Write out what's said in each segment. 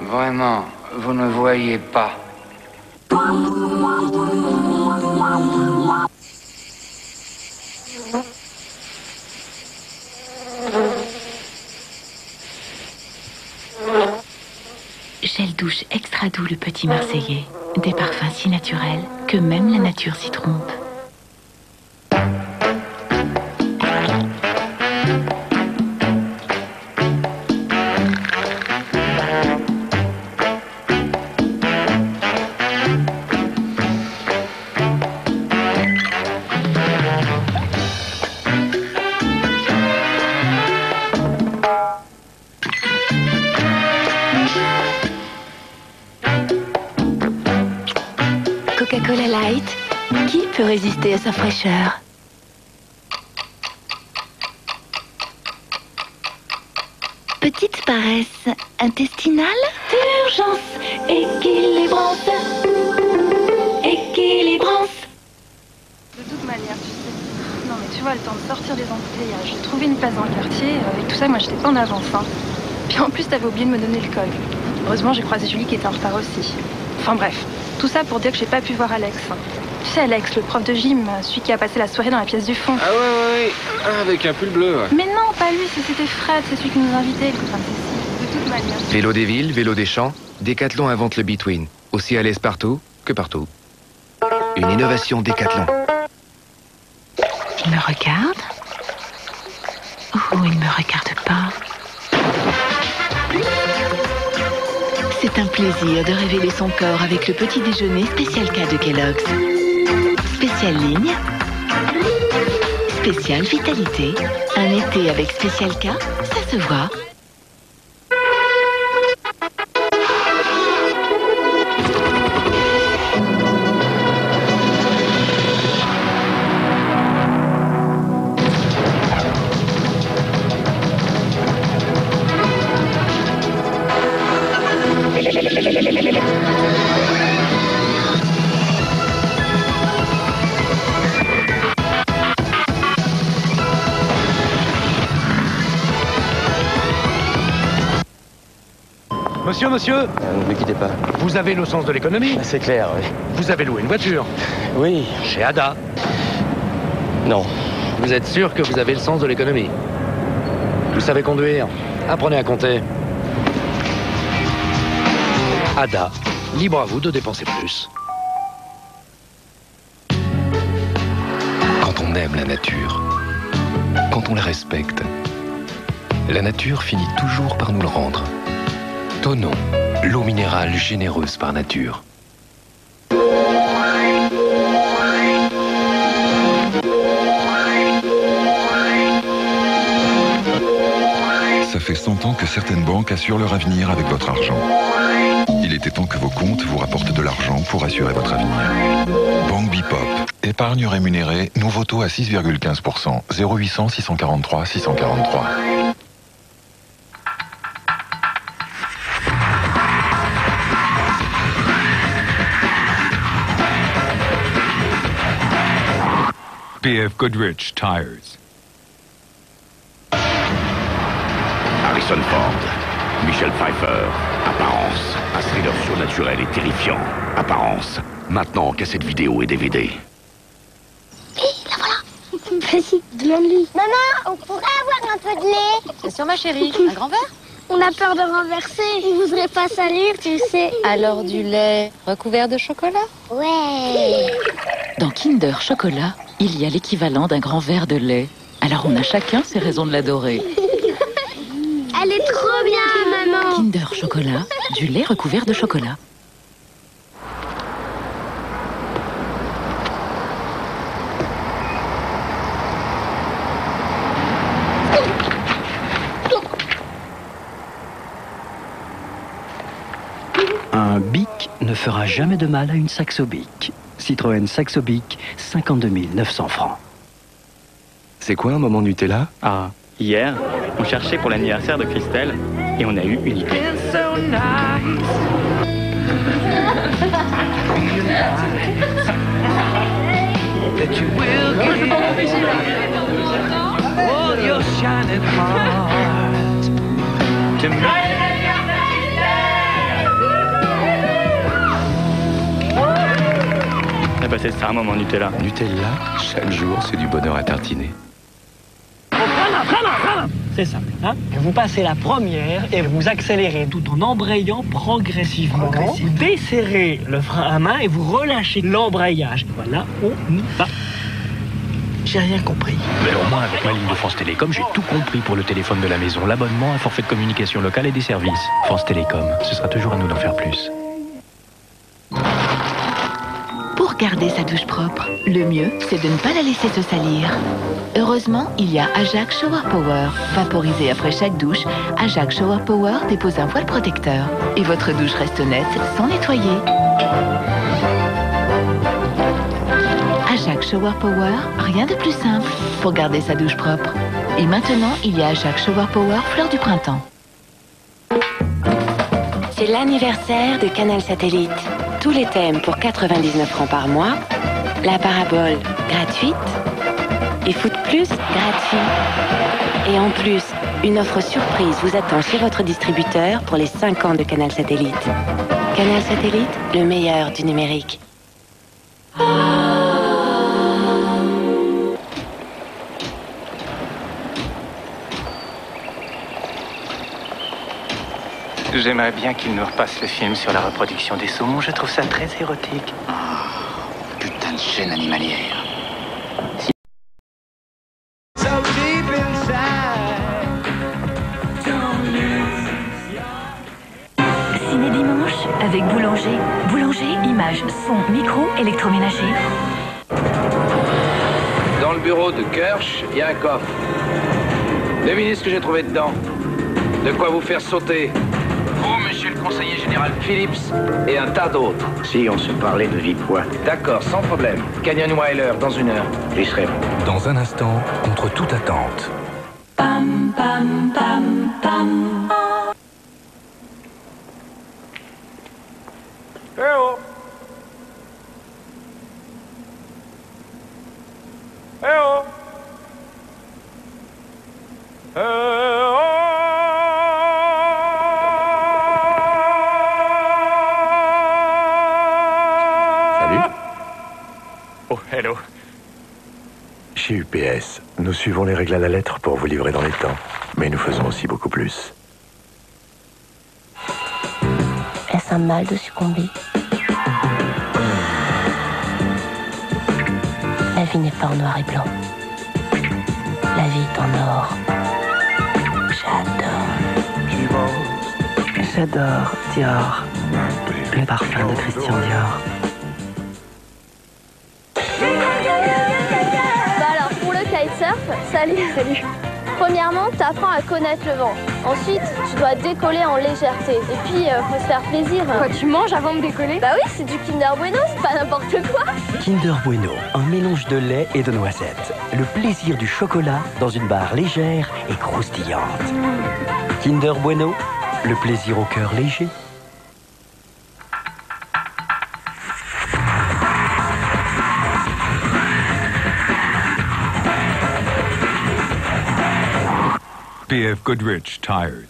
Vraiment, vous ne voyez pas. Gel douche extra doux le petit Marseillais. Des parfums si naturels que même la nature s'y trompe. Coca-Cola Light, qui peut résister à sa fraîcheur? Petite paresse intestinale? Urgence, équilibrance, équilibrance. De toute manière, tu sais. Non mais tu vois, le temps de sortir des embouteillages, de trouver une place dans le quartier, avec tout ça, moi j'étais pas en avance. Hein. Puis en plus, t'avais oublié de me donner le code. Heureusement, j'ai croisé Julie qui était en retard aussi. Enfin bref, tout ça pour dire que j'ai pas pu voir Alex. Tu sais, Alex, le prof de gym, celui qui a passé la soirée dans la pièce du fond. Ah ouais, avec un pull bleu, ouais. Mais non, pas lui, c'était Fred, c'est celui qui nous invitait, le copain de Cécile. De toute manière. Vélo des villes, vélo des champs, Décathlon invente le Between. Aussi à l'aise partout que partout. Une innovation Décathlon. Il me regarde? Oh, il me regarde pas. C'est un plaisir de révéler son corps avec le petit déjeuner spécial K de Kellogg's. Spécial ligne. Spécial vitalité. Un été avec spécial K, ça se voit. Monsieur, Ne me quittez pas. vous avez le sens de l'économie. C'est clair, oui. Vous avez loué une voiture. Oui. Chez Ada. Non. Vous êtes sûr que vous avez le sens de l'économie? Vous savez conduire? Apprenez à compter. Ada, libre à vous de dépenser plus. Quand on aime la nature, quand on la respecte, la nature finit toujours par nous le rendre. Tonon, l'eau minérale généreuse par nature. Ça fait 100 ans que certaines banques assurent leur avenir avec votre argent. Il était temps que vos comptes vous rapportent de l'argent pour assurer votre avenir. Banque Bipop. Épargne rémunérée, nouveau taux à 6,15%. 0800 643 643. PF Goodrich Tires. Harrison Ford, Michel Pfeiffer, apparence, un thriller surnaturel et terrifiant. Apparence, maintenant cassette vidéo et DVD. La voilà. Vas-y, demande-lui. Maman, on pourrait avoir un peu de lait? Bien sûr ma chérie, un grand verre? On a peur de renverser, il voudrait pas salir, tu sais. Alors du lait recouvert de chocolat? Ouais. Dans Kinder Chocolat, il y a l'équivalent d'un grand verre de lait. Alors on a chacun ses raisons de l'adorer. Elle est trop bien, maman. Kinder Chocolat, du lait recouvert de chocolat. Un bic ne fera jamais de mal à une Saxo Bic. Citroën Saxo Bic, 52 900 francs. C'est quoi un moment Nutella? Ah, hier, on cherchait pour l'anniversaire de Christelle et on a eu une idée. passé ça un moment Nutella. Nutella, chaque jour, c'est du bonheur à tartiner. C'est simple. Hein, vous passez la première et vous accélérez tout en embrayant progressivement. Vous desserrez le frein à main et vous relâchez l'embrayage. Voilà, on y va. J'ai rien compris. Mais au moins, avec ma ligne de France Télécom, j'ai tout compris pour le téléphone de la maison, l'abonnement, un forfait de communication locale et des services. France Télécom, ce sera toujours à nous d'en faire plus. Pour garder sa douche propre, le mieux, c'est de ne pas la laisser se salir. Heureusement, il y a Ajax Shower Power. Vaporisé après chaque douche, Ajax Shower Power dépose un voile protecteur. Et votre douche reste nette sans nettoyer. Ajax Shower Power, rien de plus simple pour garder sa douche propre. Et maintenant, il y a Ajax Shower Power Fleur du Printemps. C'est l'anniversaire de Canal Satellite. Tous les thèmes pour 99 francs par mois, la parabole gratuite et Foot Plus gratuit. Et en plus, une offre surprise vous attend chez votre distributeur pour les 5 ans de Canal Satellite. Canal Satellite, le meilleur du numérique. J'aimerais bien qu'il nous repasse le film sur la reproduction des saumons. Je trouve ça très érotique. Oh, putain de chaîne animalière. Ciné dimanche avec Boulanger. Boulanger, images, son, micro, électroménager. Dans le bureau de Kirsch, il y a un coffre. Devinez ce que j'ai trouvé dedans. De quoi vous faire sauter. Vous, monsieur le conseiller général Phillips, et un tas d'autres. Si on se parlait de vive voix. D'accord, sans problème. Canyon Weiler, dans 1 heure. J'y serai. Dans un instant, contre toute attente. Pam, pam, pam, pam. Eh oh! Eh oh! Eh oh! Oh, hello. Chez UPS, nous suivons les règles à la lettre pour vous livrer dans les temps. Mais nous faisons aussi beaucoup plus. Est-ce un mal de succomber? La vie n'est pas en noir et blanc. La vie est en or. J'adore Dior. Le parfum de Christian Dior. Bah alors, pour le kitesurf, salut. Premièrement, tu apprends à connaître le vent. Ensuite, tu dois décoller en légèreté. Et puis, faut se faire plaisir. Quoi, tu manges avant de décoller? Bah oui, c'est du Kinder Bueno, c'est pas n'importe quoi. Kinder Bueno, un mélange de lait et de noisettes. Le plaisir du chocolat dans une barre légère et croustillante. Kinder Bueno, le plaisir au cœur léger. BF Goodrich Tires.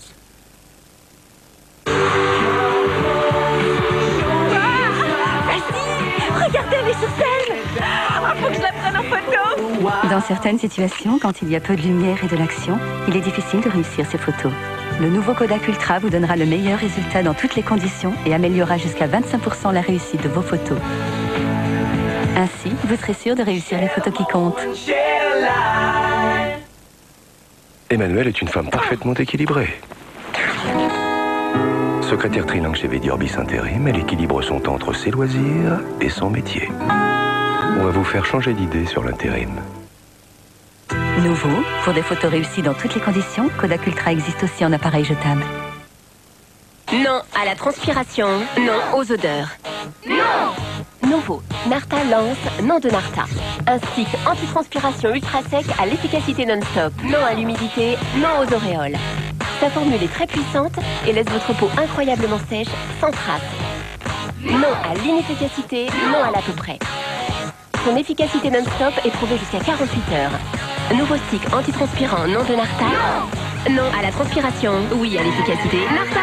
Regardez, elle est sur scène. Faut que je la prenne en photo. Dans certaines situations, quand il y a peu de lumière et de l'action, il est difficile de réussir ces photos. Le nouveau Kodak Ultra vous donnera le meilleur résultat dans toutes les conditions et améliorera jusqu'à 25% la réussite de vos photos. Ainsi, vous serez sûr de réussir les photos qui comptent. Emmanuelle est une femme parfaitement équilibrée. Secrétaire trilingue chez Védirbis Intérim, elle équilibre son temps entre ses loisirs et son métier. On va vous faire changer d'idée sur l'intérim. Nouveau, pour des photos réussies dans toutes les conditions, Kodak Ultra existe aussi en appareil jetable. Non à la transpiration, non aux odeurs. Non! Nouveau, Narta lance non de Narta. Un stick anti-transpiration ultra sec à l'efficacité non-stop. Non à l'humidité, non aux auréoles. Sa formule est très puissante et laisse votre peau incroyablement sèche, sans trace. Non à l'inefficacité, non à l'à peu près. Son efficacité non-stop est prouvée jusqu'à 48 heures. Nouveau stick anti-transpirant non de Narta. Non à la transpiration, oui à l'efficacité. Narta!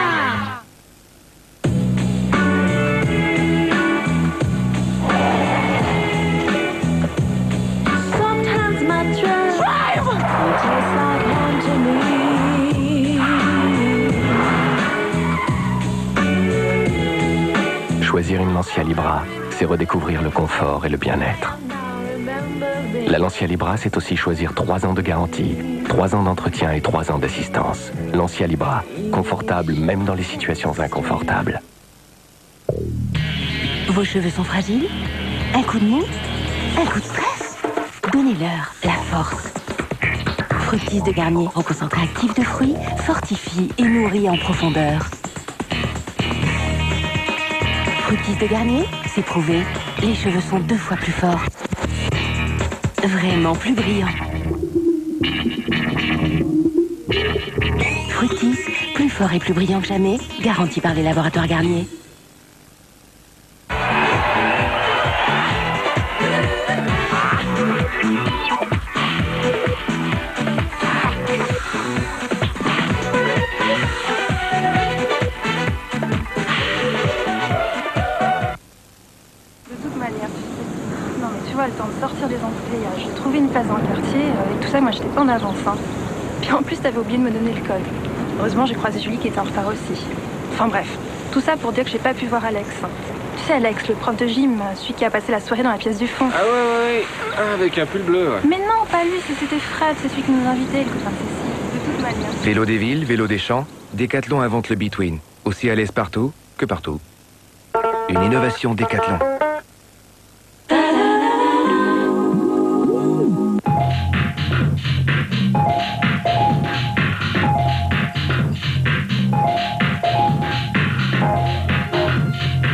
Choisir une Lancia Libra, c'est redécouvrir le confort et le bien-être. La Lancia Libra, c'est aussi choisir 3 ans de garantie, 3 ans d'entretien et 3 ans d'assistance. Lancia Libra, confortable même dans les situations inconfortables. Vos cheveux sont fragiles? Un coup de mou? Un coup de stress? Donnez-leur la force. Fructis de Garnier en concentré actif de fruits, fortifie et nourrit en profondeur. Fructis de Garnier, c'est prouvé, les cheveux sont 2 fois plus forts. Vraiment plus brillants. Fructis, plus fort et plus brillant que jamais, garanti par les laboratoires Garnier. Le temps de sortir des embouteillages. J'ai trouvé une place dans le quartier et tout ça, moi j'étais pas en avance. Hein. Puis en plus, t'avais oublié de me donner le code. Heureusement, j'ai croisé Julie qui était en retard aussi. Enfin bref, tout ça pour dire que j'ai pas pu voir Alex. Tu sais, Alex, le prof de gym, celui qui a passé la soirée dans la pièce du fond. Ah ouais, avec un pull bleu, ouais. Mais non, pas lui, c'était Fred, c'est celui qui nous invitait, le copain de Cécile. De toute manière. Vélo des villes, vélo des champs, Décathlon invente le Between. Aussi à l'aise partout que partout. Une innovation Décathlon.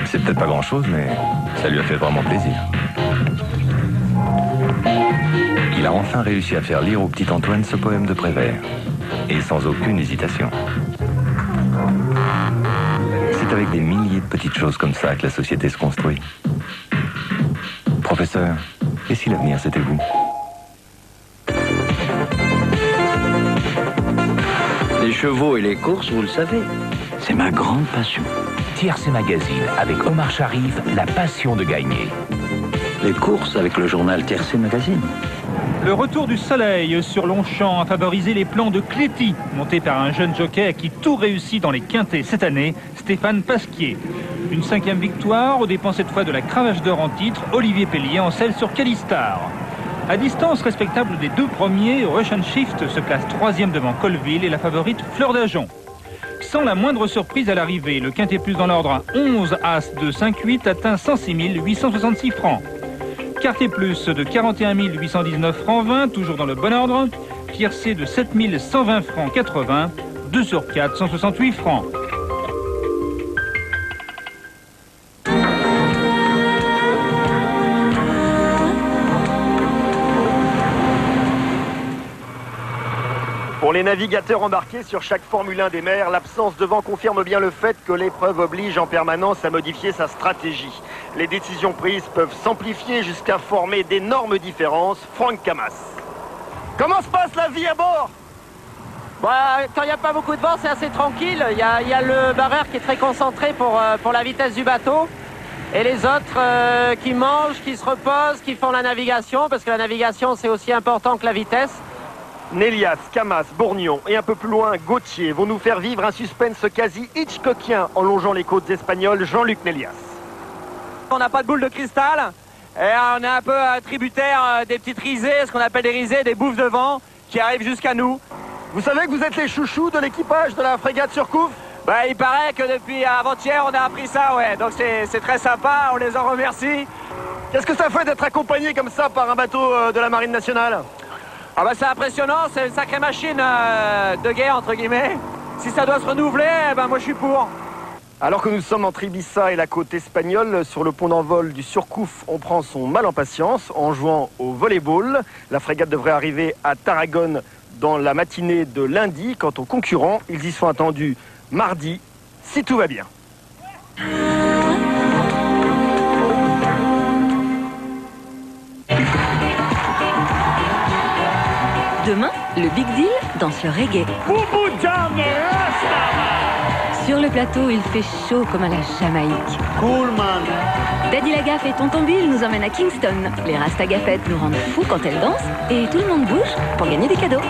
C'est peut-être pas grand-chose, mais ça lui a fait vraiment plaisir. Il a enfin réussi à faire lire au petit Antoine ce poème de Prévert, et sans aucune hésitation. C'est avec des milliers de petites choses comme ça que la société se construit. Professeur, et si l'avenir c'était vous? Les chevaux et les courses, vous le savez, c'est ma grande passion. Tiercé Magazine, avec Omar Sharif, la passion de gagner. Les courses avec le journal Tiercé Magazine. Le retour du soleil sur Longchamp a favorisé les plans de Cléty, monté par un jeune jockey à qui tout réussit dans les quintets cette année, Stéphane Pasquier. Une 5e victoire, aux dépens cette fois de la cravache d'or en titre, Olivier Pellier en selle sur Calistar. À distance respectable des 2 premiers, Russian Shift se classe 3e devant Colville et la favorite Fleur d'Ajon. Sans la moindre surprise à l'arrivée, le quintet plus dans l'ordre 11 As de 5-8 atteint 106 866 francs. Quartier plus de 41 819 francs 20, toujours dans le bon ordre. Tiercé de 7 120 francs 80, 2 sur 4, 168 francs. Pour les navigateurs embarqués sur chaque Formule 1 des mers, l'absence de vent confirme bien le fait que l'épreuve oblige en permanence à modifier sa stratégie. Les décisions prises peuvent s'amplifier jusqu'à former d'énormes différences. Franck Camas. Comment se passe la vie à bord? Quand il n'y a pas beaucoup de vent, c'est assez tranquille. Il y a le barreur qui est très concentré pour la vitesse du bateau. Et les autres qui mangent, qui se reposent, qui font la navigation, parce que la navigation, c'est aussi important que la vitesse. Nélias, Camas, Bourgnon et un peu plus loin, Gauthier vont nous faire vivre un suspense quasi hitchcockien en longeant les côtes espagnoles. Jean-Luc Nélias. On n'a pas de boule de cristal et on est un peu tributaire des petites risées, ce qu'on appelle des risées, des bouffes de vent qui arrivent jusqu'à nous. Vous savez que vous êtes les chouchous de l'équipage de la frégate Surcouf? Il paraît que depuis avant-hier on a appris ça, ouais, donc c'est très sympa, on les en remercie. Qu'est-ce que ça fait d'être accompagné comme ça par un bateau de la Marine nationale? C'est impressionnant, c'est une sacrée machine de guerre, entre guillemets. Si ça doit se renouveler, moi je suis pour. Alors que nous sommes entre Ibiza et la côte espagnole, sur le pont d'envol du Surcouf, on prend son mal en patience en jouant au volleyball. La frégate devrait arriver à Tarragone dans la matinée de lundi. Quant aux concurrents, ils y sont attendus mardi, si tout va bien. Demain, le Big Deal danse le reggae. Sur le plateau, il fait chaud comme à la Jamaïque. Cool, man. Daddy Lagaffe et Tonton Bill nous emmènent à Kingston. Les Rastagafettes nous rendent fous quand elles dansent. Et tout le monde bouge pour gagner des cadeaux.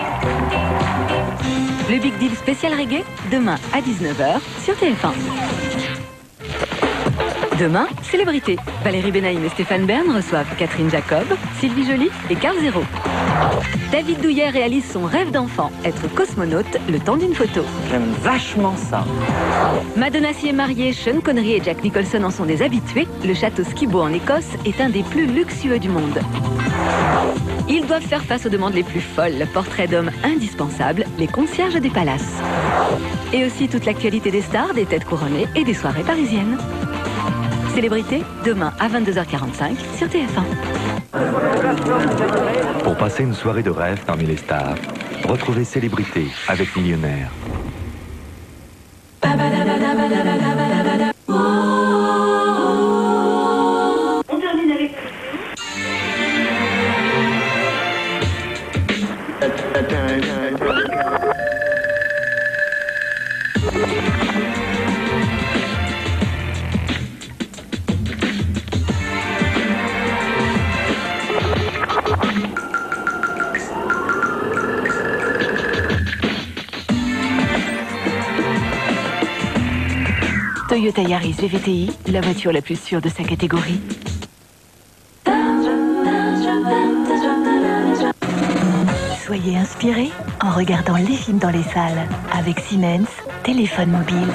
Le Big Deal spécial reggae, demain à 19h sur TF1. Demain, célébrité. Valérie Benaïm et Stéphane Bern reçoivent Catherine Jacob, Sylvie Joly et Carl Zéro. David Douillet réalise son rêve d'enfant, être cosmonaute le temps d'une photo. J'aime vachement ça. Madonna s'y est mariée, Sean Connery et Jack Nicholson en sont des habitués. Le château Skibo en Écosse est un des plus luxueux du monde. Ils doivent faire face aux demandes les plus folles. Portraits d'hommes indispensables, les concierges des palaces. Et aussi toute l'actualité des stars, des têtes couronnées et des soirées parisiennes. Célébrité, demain à 22h45 sur TF1. Pour passer une soirée de rêve parmi les stars, retrouvez Célébrité avec Millionnaire. On termine avec... Toyota Yaris VVTi, la voiture la plus sûre de sa catégorie. Soyez inspirés en regardant les films dans les salles avec Siemens, téléphone mobile.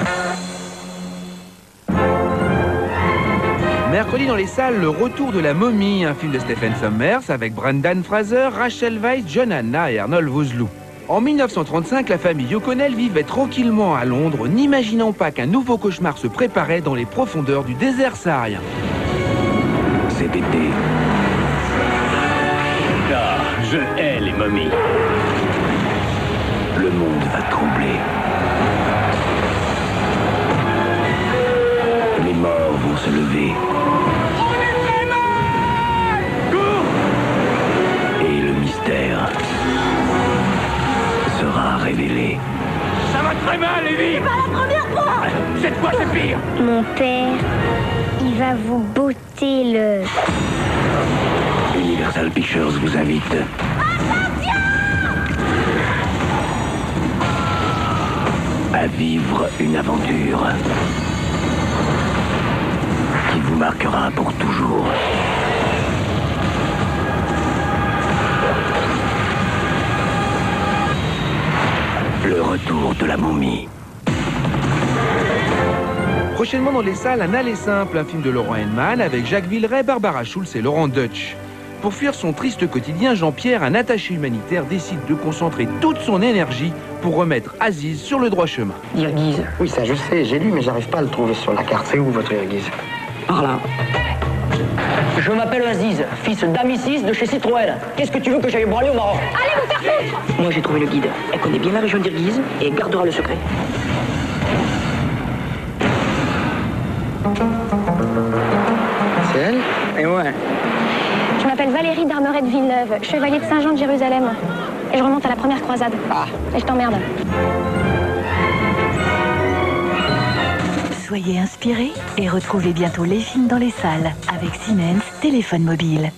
Mercredi dans les salles, le retour de la momie, un film de Stephen Sommers avec Brendan Fraser, Rachel Weisz, John Hannah et Arnold Vosloo. En 1935, la famille O'Connell vivait tranquillement à Londres, n'imaginant pas qu'un nouveau cauchemar se préparait dans les profondeurs du désert saharien. Cet été... Ah, je hais les momies. Le monde va trembler. Les morts vont se lever. Et le mystère sera révélé. Ça va très mal, Lévi. C'est pas la première fois. Cette fois, c'est pire. Mon père, il va vous botter le... Universal Pictures vous invite. À vivre une aventure qui vous marquera pour toujours. Le retour de la momie. Prochainement dans les salles, Un aller simple, un film de Laurent Henman avec Jacques Villeray, Barbara Schulz et Laurent Deutsch. Pour fuir son triste quotidien, Jean-Pierre, un attaché humanitaire, décide de concentrer toute son énergie pour remettre Aziz sur le droit chemin. Irguise. Oui, ça je sais, j'ai lu, mais j'arrive pas à le trouver sur la carte. C'est où votre Irguise? Par là. Je m'appelle Aziz, fils d'Amicis de chez Citroën. Qu'est-ce que tu veux que j'aille branler au Maroc? Allez vous faire foutre! Moi j'ai trouvé le guide. Elle connaît bien la région d'Irguise et elle gardera le secret. C'est elle? Et ouais. Je m'appelle Valérie d'Armeret de Villeneuve, chevalier de Saint-Jean de Jérusalem. Et je remonte à la première croisade. Et je t'emmerde. Soyez inspirés et retrouvez bientôt les films dans les salles avec Siemens, téléphone mobile.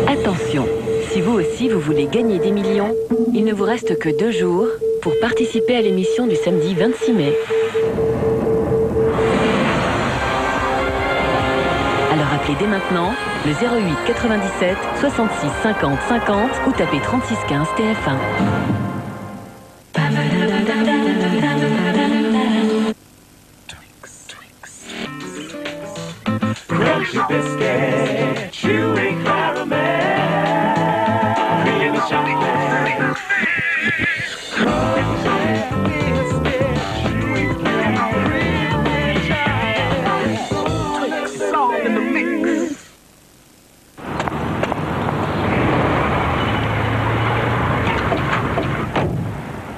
Attention, si vous aussi vous voulez gagner des millions, il ne vous reste que 2 jours pour participer à l'émission du samedi 26 mai. Alors appelez dès maintenant le 08 97 66 50 50 ou tapez 36 15 TF1. Crunchy biscuit, chewy caramel, creamy chocolate. Twix all in the mix.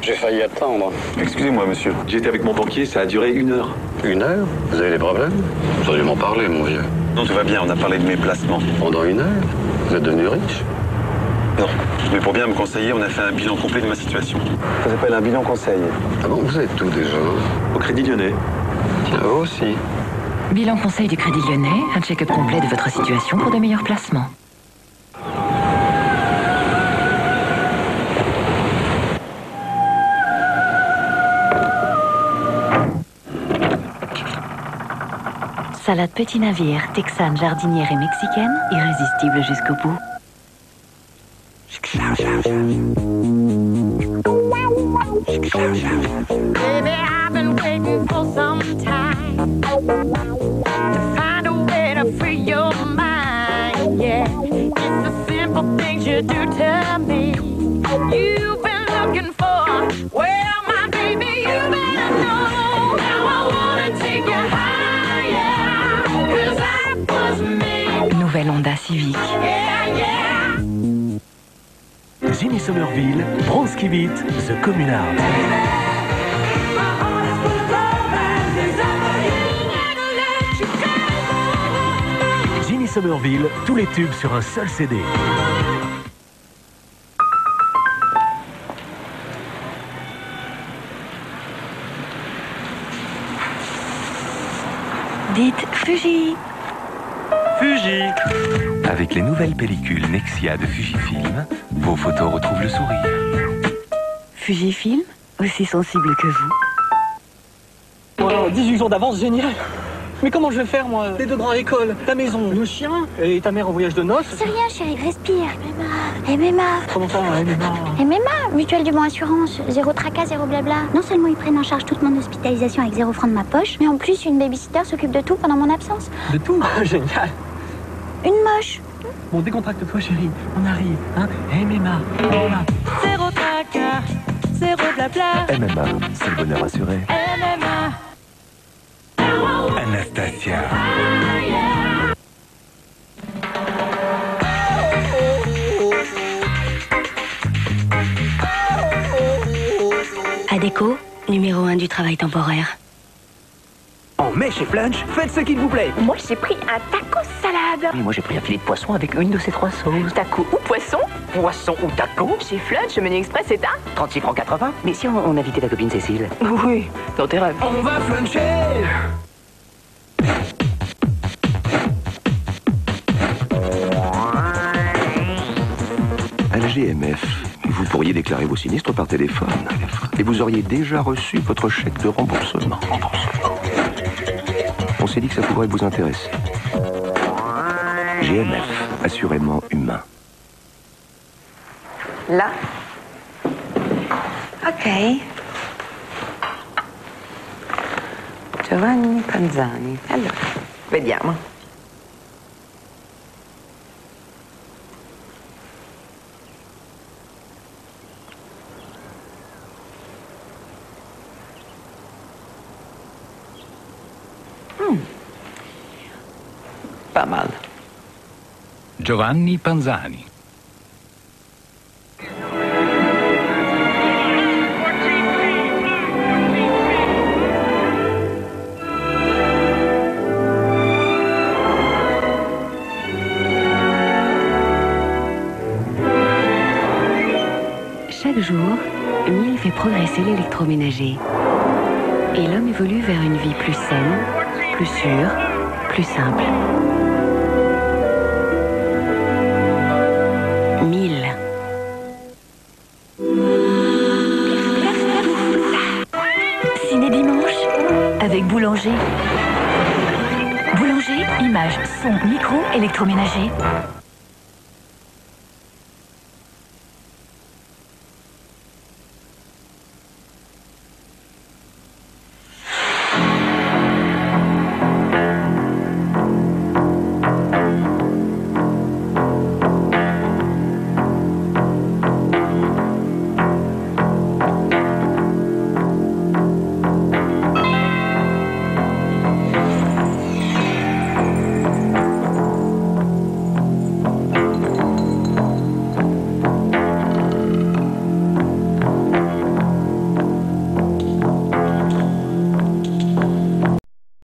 J'ai failli attendre. Excusez-moi, monsieur. J'étais avec mon banquier, ça a duré 1 heure. 1 heure? Vous avez des problèmes? Vous auriez m'en parler, mon vieux. Non, tout va bien, on a parlé de mes placements. Pendant 1 heure? Vous êtes devenu riche? Non. Mais pour bien me conseiller, on a fait un bilan complet de ma situation. Ça s'appelle un bilan conseil. Ah bon, vous êtes où déjà? Au Crédit Lyonnais. Tiens, vous aussi. Bilan conseil du Crédit Lyonnais, un check-up complet de votre situation pour de meilleurs placements. Salade petit navire, texane, jardinière et mexicaine, irrésistible jusqu'au bout. Baby, I've been waiting for some time to find a way to free your mind. Yeah, it's the simple things you do to me. You've been looking for, well, my baby, you better know. Now I wanna take you higher, 'cause I was made. Nouvelle Honda Civic. Yeah, yeah. Ginny Somerville, Bronski Beat, The Communard. Ginny Somerville, tous les tubes sur un seul CD. Dites Fuji. Fuji. Avec les nouvelles pellicules Nexia de Fujifilm, vos photos retrouvent le sourire. Fujifilm, aussi sensible que vous. Oh, 18 jours d'avance, génial. Mais comment je vais faire, moi? Les deux grands à l'école, ta maison, le chien, et ta mère en voyage de noces. C'est rien, chérie, respire. MMA. Comment ça, MMA? MMA, mutuelle du bon assurance. Zéro tracas, zéro blabla. Non seulement ils prennent en charge toute mon hospitalisation avec 0 francs de ma poche, mais en plus, une babysitter s'occupe de tout pendant mon absence. De tout? Génial. Une moche. Bon, décontracte-toi, chérie. On arrive, hein? MMA. Zéro tracas, zéro blabla. MMA, c'est le bonheur assuré. MMA. Anastasia. Adéco, numéro 1 du travail temporaire. En mai chez Flunch, faites ce qu'il vous plaît. Moi, j'ai pris un taco salade. Et moi, j'ai pris un filet de poisson avec une de ces 3 sauces. Taco ou poisson? Poisson ou taco? Chez Flunch, le menu express est à 36 francs 80. Mais si on invitait ta copine Cécile? Oui, dans tes rêves. On va fluncher. À la GMF, vous pourriez déclarer vos sinistres par téléphone. Et vous auriez déjà reçu votre chèque de remboursement. On s'est dit que ça pourrait vous intéresser. GMF, assurément humain. Là. Ok. Giovanni Panzani. Allora, vediamo. Pas mal. Giovanni Panzani. Chaque jour, Mille fait progresser l'électroménager. Et l'homme évolue vers une vie plus saine, plus sûre, plus simple. 1000. Ciné dimanche avec Boulanger. Boulanger, image, son, micro, électroménager.